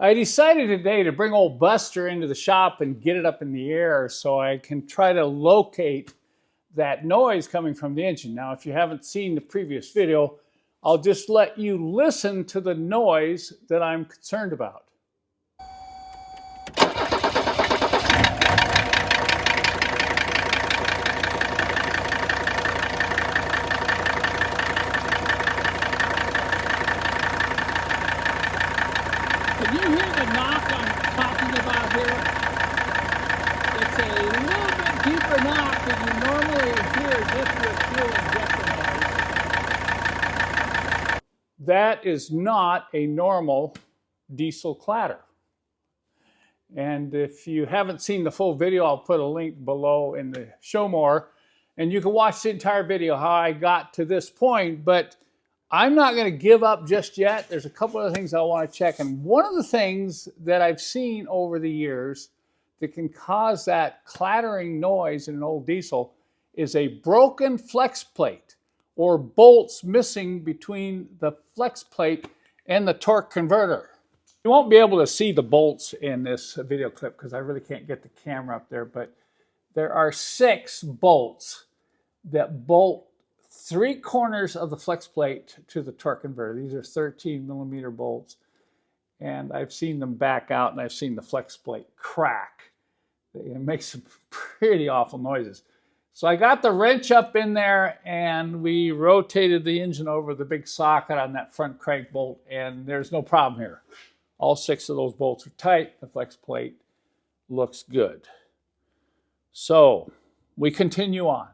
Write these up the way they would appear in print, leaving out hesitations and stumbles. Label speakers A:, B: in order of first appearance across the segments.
A: I decided today to bring old Buster into the shop and get it up in the air so I can try to locate that noise coming from the engine. Now, if you haven't seen the previous video, I'll just let you listen to the noise that I'm concerned about. Can you hear the knock I'm talking about here? It's a little bit deeper knock than you normally hear just with fuel injector noise. That is not a normal diesel clatter. And if you haven't seen the full video, I'll put a link below in the show more. And you can watch the entire video how I got to this point. But I'm not going to give up just yet. There's a couple of things I want to check. And one of the things that I've seen over the years that can cause that clattering noise in an old diesel is a broken flex plate or bolts missing between the flex plate and the torque converter. You won't be able to see the bolts in this video clip because I really can't get the camera up there, but there are 6 bolts that bolt 3 corners of the flex plate to the torque converter. These are 13mm bolts, and I've seen them back out, and I've seen the flex plate crack. It makes some pretty awful noises. So I got the wrench up in there, and we rotated the engine over the big socket on that front crank bolt, and there's no problem here. All 6 of those bolts are tight. The flex plate looks good. So we continue on.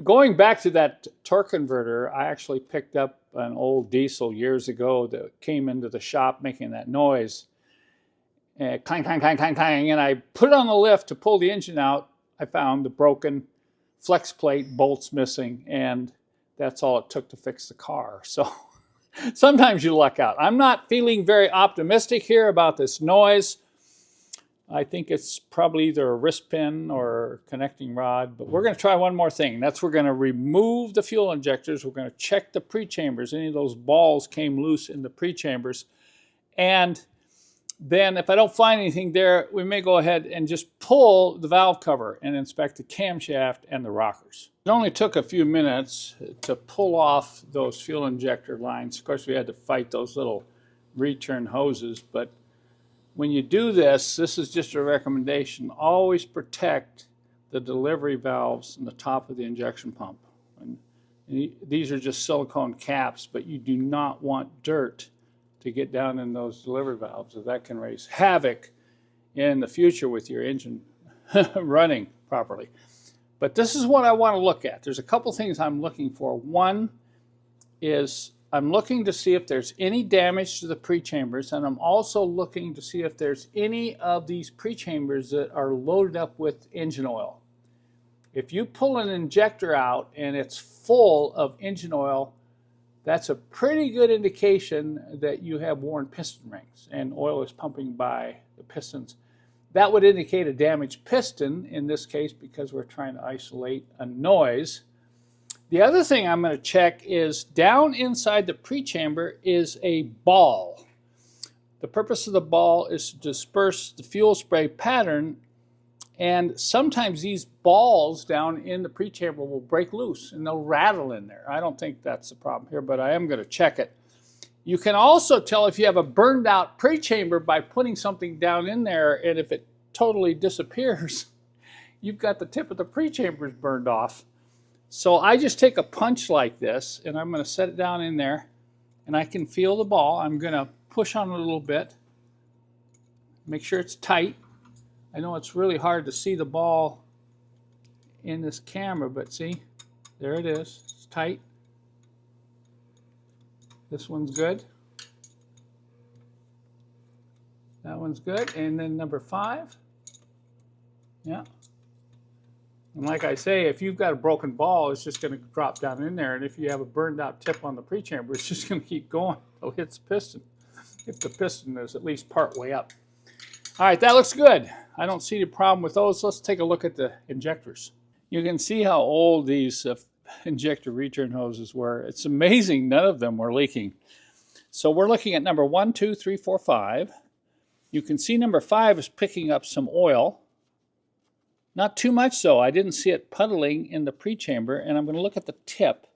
A: Going back to that torque converter, I actually picked up an old diesel years ago that came into the shop making that noise. Clang, clang, clang, clang, clang. And I put it on the lift to pull the engine out. I found the broken flex plate, bolts missing, and that's all it took to fix the car. So sometimes you luck out. I'm not feeling very optimistic here about this noise. I think it's probably either a wrist pin or connecting rod, but we're going to try one more thing. That's we're going to remove the fuel injectors. We're going to check the pre-chambers. Any of those balls came loose in the pre-chambers. And then if I don't find anything there, we may go ahead and just pull the valve cover and inspect the camshaft and the rockers. It only took a few minutes to pull off those fuel injector lines. Of course, we had to fight those little return hoses, but when you do this, this is just a recommendation. Always protect the delivery valves in the top of the injection pump. And these are just silicone caps, but you do not want dirt to get down in those delivery valves, as that can raise havoc in the future with your engine running properly. But this is what I want to look at. There's a couple things I'm looking for. One is I'm looking to see if there's any damage to the pre-chambers, and I'm also looking to see if there's any of these pre-chambers that are loaded up with engine oil. If you pull an injector out and it's full of engine oil, that's a pretty good indication that you have worn piston rings and oil is pumping by the pistons. That would indicate a damaged piston in this case because we're trying to isolate a noise. The other thing I'm going to check is down inside the pre-chamber is a ball. The purpose of the ball is to disperse the fuel spray pattern, and sometimes these balls down in the pre-chamber will break loose and they'll rattle in there. I don't think that's the problem here, but I am going to check it. You can also tell if you have a burned out pre-chamber by putting something down in there, and if it totally disappears, you've got the tip of the pre-chambers burned off. So I just take a punch like this, and I'm going to set it down in there, and I can feel the ball. I'm going to push on it a little bit, make sure it's tight. I know it's really hard to see the ball in this camera, but see, there it is. It's tight. This one's good. That one's good. And then number 5. Yeah. And like I say, if you've got a broken ball, it's just going to drop down in there. And if you have a burned out tip on the pre-chamber, it's just going to keep going until it hits the piston, if the piston is at least part way up. All right, that looks good. I don't see the problem with those. Let's take a look at the injectors. You can see how old these injector return hoses were. It's amazing none of them were leaking. So we're looking at number 1, 2, 3, 4, 5. You can see number 5 is picking up some oil. Not too much though. I didn't see it puddling in the pre-chamber, and I'm going to look at the tip.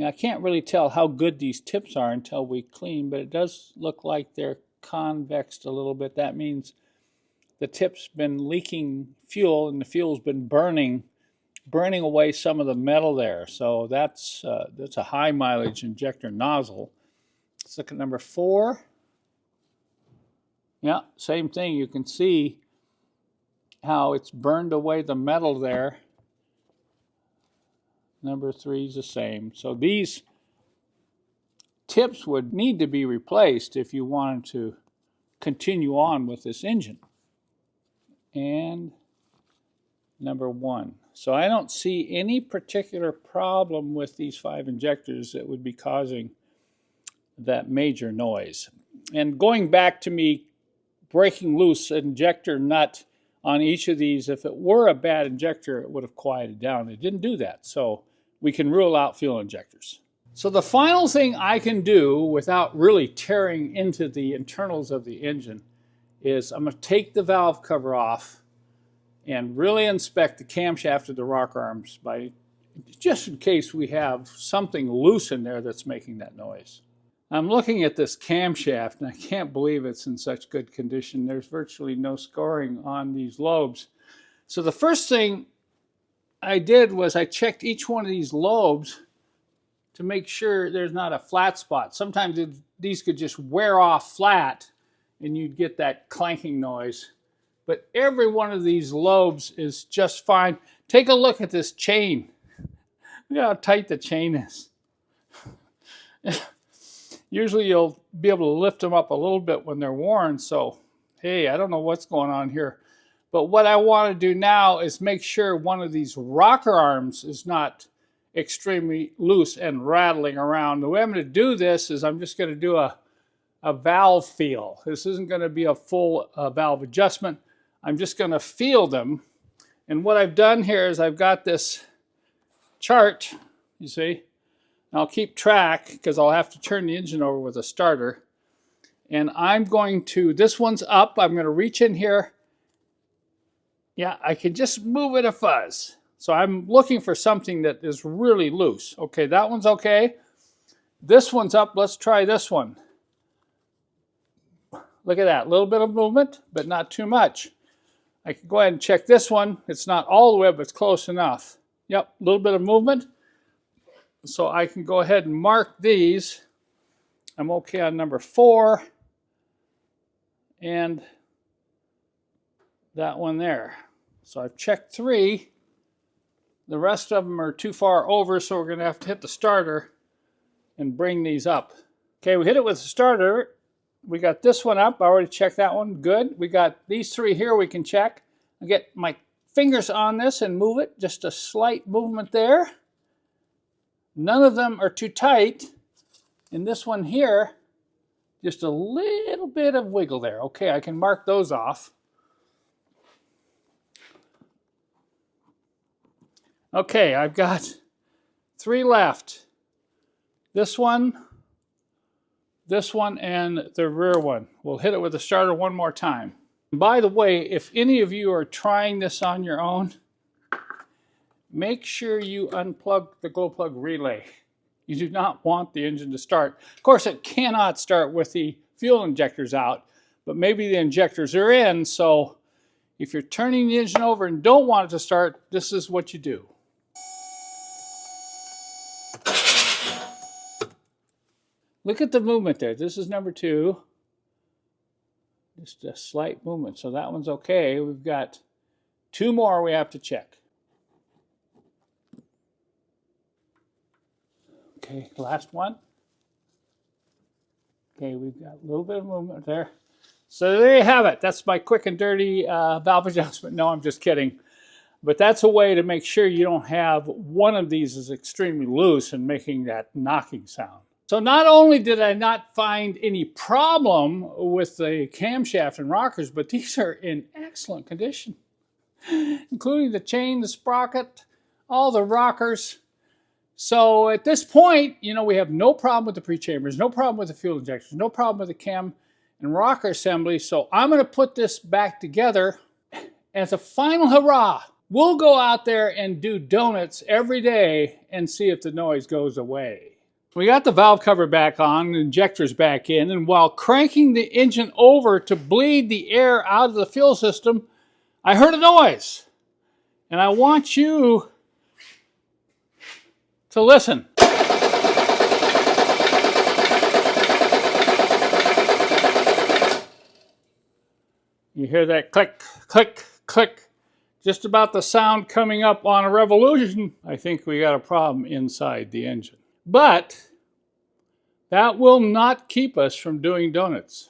A: I can't really tell how good these tips are until we clean, but it does look like they're convexed a little bit. That means the tip's been leaking fuel, and the fuel's been burning away some of the metal there. So that's a high mileage injector nozzle. Let's look at number 4. Yeah, same thing. You can see how it's burned away the metal there. Number 3 is the same. So these tips would need to be replaced if you wanted to continue on with this engine. And number 1. So I don't see any particular problem with these 5 injectors that would be causing that major noise. And going back to me breaking loose an injector nut on each of these, if it were a bad injector, it would have quieted down. It didn't do that, so we can rule out fuel injectors. So the final thing I can do without really tearing into the internals of the engine is I'm going to take the valve cover off and really inspect the camshaft of the rocker arms, just in case we have something loose in there that's making that noise. I'm looking at this camshaft, and I can't believe it's in such good condition. There's virtually no scoring on these lobes. So the first thing I did was I checked each one of these lobes to make sure there's not a flat spot. Sometimes these could just wear off flat, and you'd get that clanking noise. But every one of these lobes is just fine. Take a look at this chain. Look how tight the chain is. Usually you'll be able to lift them up a little bit when they're worn, so hey, I don't know what's going on here. But what I want to do now is make sure one of these rocker arms is not extremely loose and rattling around. The way I'm going to do this is I'm just going to do a valve feel. This isn't going to be a full valve adjustment. I'm just going to feel them. And what I've done here is I've got this chart, you see. I'll keep track because I'll have to turn the engine over with a starter. And I'm going to, this one's up. I'm going to reach in here. Yeah, I can just move it a fuzz. So I'm looking for something that is really loose. Okay, that one's okay. This one's up. Let's try this one. Look at that. A little bit of movement, but not too much. I can go ahead and check this one. It's not all the way up, but it's close enough. Yep, a little bit of movement. So I can go ahead and mark these. I'm okay on number 4 and that one there. So I've checked 3. The rest of them are too far over, so we're going to have to hit the starter and bring these up. Okay, we hit it with the starter. We got this one up. I already checked that one. Good. We got these 3 here we can check. I get my fingers on this and move it. Just a slight movement there. None of them are too tight. And this one here, just a little bit of wiggle there. Okay, I can mark those off. Okay, I've got 3 left. This one, and the rear one. We'll hit it with the starter one more time. By the way, if any of you are trying this on your own, make sure you unplug the glow plug relay. You do not want the engine to start. Of course, it cannot start with the fuel injectors out, but maybe the injectors are in, so if you're turning the engine over and don't want it to start, this is what you do. Look at the movement there. This is number 2. Just a slight movement, so that one's okay. We've got 2 more we have to check. Okay, last one. Okay, we've got a little bit of movement there. So there you have it. That's my quick and dirty valve adjustment. No, I'm just kidding. But that's a way to make sure you don't have one of these is extremely loose and making that knocking sound. So not only did I not find any problem with the camshaft and rockers, but these are in excellent condition, including the chain, the sprocket, all the rockers. So at this point, you know, we have no problem with the pre-chambers, no problem with the fuel injectors, no problem with the cam, and rocker assembly, so I'm going to put this back together as a final hurrah. We'll go out there and do donuts every day and see if the noise goes away. We got the valve cover back on, the injector's back in, and while cranking the engine over to bleed the air out of the fuel system, I heard a noise. And I want you to listen. You hear that click, click, click. Just about the sound coming up on a revolution. I think we got a problem inside the engine. But that will not keep us from doing donuts.